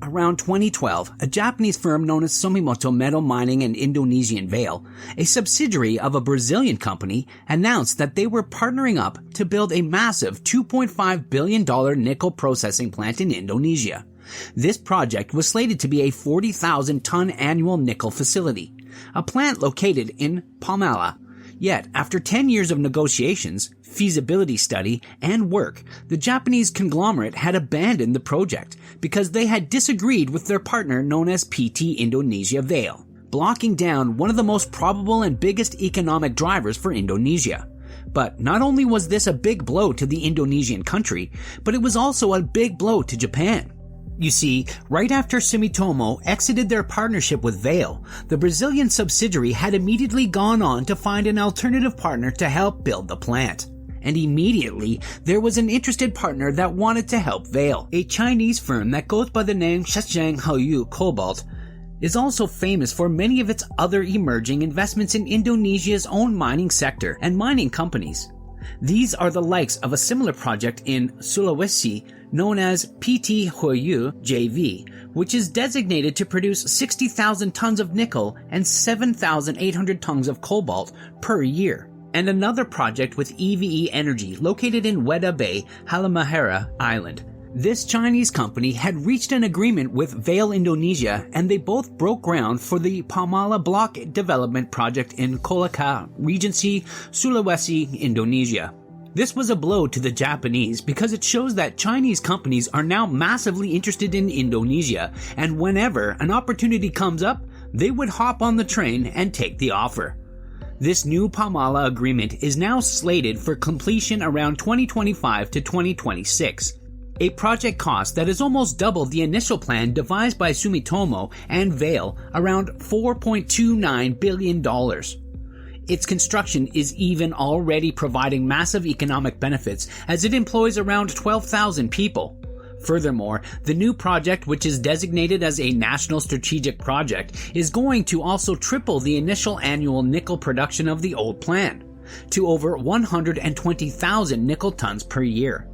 Around 2012, a Japanese firm known as Sumitomo Metal Mining and Indonesian Vale, a subsidiary of a Brazilian company, announced that they were partnering up to build a massive $2.5 billion nickel processing plant in Indonesia. This project was slated to be a 40,000-ton annual nickel facility, a plant located in Palmala. Yet, after 10 years of negotiations, feasibility study, and work, the Japanese conglomerate had abandoned the project because they had disagreed with their partner known as PT Indonesia Vale, blocking down one of the most probable and biggest economic drivers for Indonesia. But not only was this a big blow to the Indonesian country, but it was also a big blow to Japan. You see, right after Sumitomo exited their partnership with Vale, the Brazilian subsidiary had immediately gone on to find an alternative partner to help build the plant. And immediately, there was an interested partner that wanted to help Vale. A Chinese firm that goes by the name Zhejiang Huayu Cobalt is also famous for many of its other emerging investments in Indonesia's own mining sector and mining companies. These are the likes of a similar project in Sulawesi known as PT Huayu JV, which is designated to produce 60,000 tons of nickel and 7,800 tons of cobalt per year. And another project with EVE Energy located in Wedah Bay, Halmahera Island. This Chinese company had reached an agreement with Vale Indonesia, and they both broke ground for the Palmala Block Development Project in Kolaka, Regency, Sulawesi, Indonesia. This was a blow to the Japanese because it shows that Chinese companies are now massively interested in Indonesia, and whenever an opportunity comes up, they would hop on the train and take the offer. This new Palmala agreement is now slated for completion around 2025 to 2026. A project cost that is almost double the initial plan devised by Sumitomo and Vale, around $4.29 billion. Its construction is even already providing massive economic benefits as it employs around 12,000 people. Furthermore, the new project, which is designated as a national strategic project, is going to also triple the initial annual nickel production of the old plant, to over 120,000 nickel tons per year.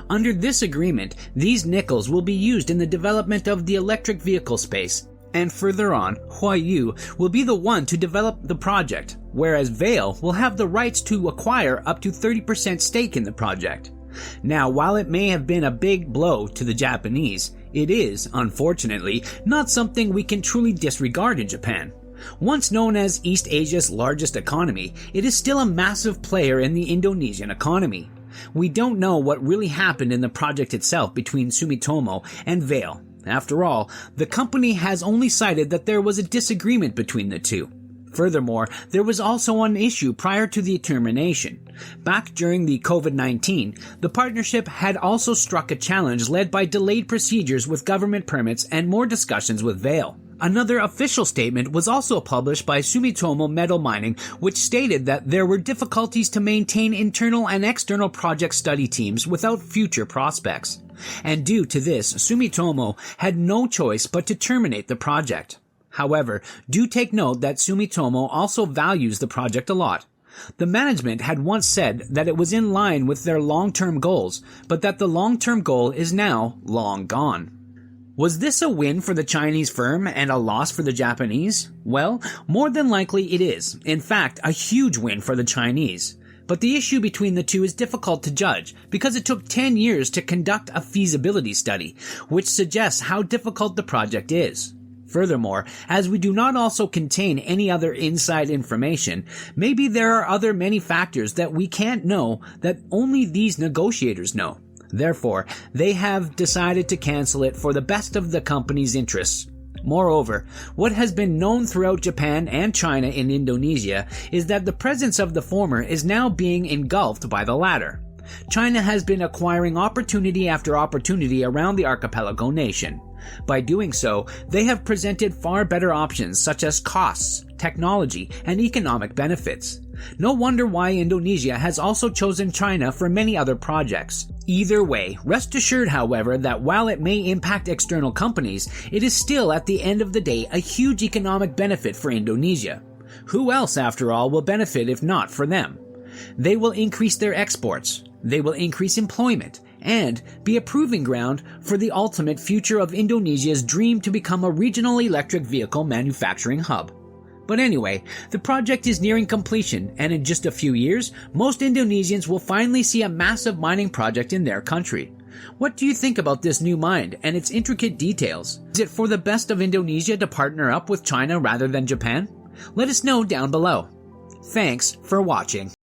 Under this agreement, these nickels will be used in the development of the electric vehicle space, and further on, Huayu will be the one to develop the project, whereas Vale will have the rights to acquire up to 30% stake in the project. Now, while it may have been a big blow to the Japanese, it is, unfortunately, not something we can truly disregard in Japan. Once known as East Asia's largest economy, it is still a massive player in the Indonesian economy. We don't know what really happened in the project itself between Sumitomo and Vale. After all, the company has only cited that there was a disagreement between the two. Furthermore, there was also an issue prior to the termination. Back during the COVID-19, the partnership had also struck a challenge led by delayed procedures with government permits and more discussions with Vale. Another official statement was also published by Sumitomo Metal Mining, which stated that there were difficulties to maintain internal and external project study teams without future prospects. And due to this, Sumitomo had no choice but to terminate the project. However, do take note that Sumitomo also values the project a lot. The management had once said that it was in line with their long-term goals, but that the long-term goal is now long gone. Was this a win for the Chinese firm and a loss for the Japanese? Well, more than likely it is. In fact, a huge win for the Chinese. But the issue between the two is difficult to judge because it took 10 years to conduct a feasibility study, which suggests how difficult the project is. Furthermore, as we do not also contain any other inside information, maybe there are other many factors that we can't know that only these negotiators know. Therefore, they have decided to cancel it for the best of the company's interests. Moreover, what has been known throughout Japan and China in Indonesia is that the presence of the former is now being engulfed by the latter. China has been acquiring opportunity after opportunity around the archipelago nation. By doing so, they have presented far better options such as costs, technology, and economic benefits. No wonder why Indonesia has also chosen China for many other projects. Either way, rest assured, however, that while it may impact external companies, it is still at the end of the day a huge economic benefit for Indonesia. Who else, after all, will benefit if not for them? They will increase their exports, they will increase employment, and be a proving ground for the ultimate future of Indonesia's dream to become a regional electric vehicle manufacturing hub. But anyway, the project is nearing completion, and in just a few years, most Indonesians will finally see a massive mining project in their country. What do you think about this new mine and its intricate details? Is it for the best of Indonesia to partner up with China rather than Japan? Let us know down below. Thanks for watching.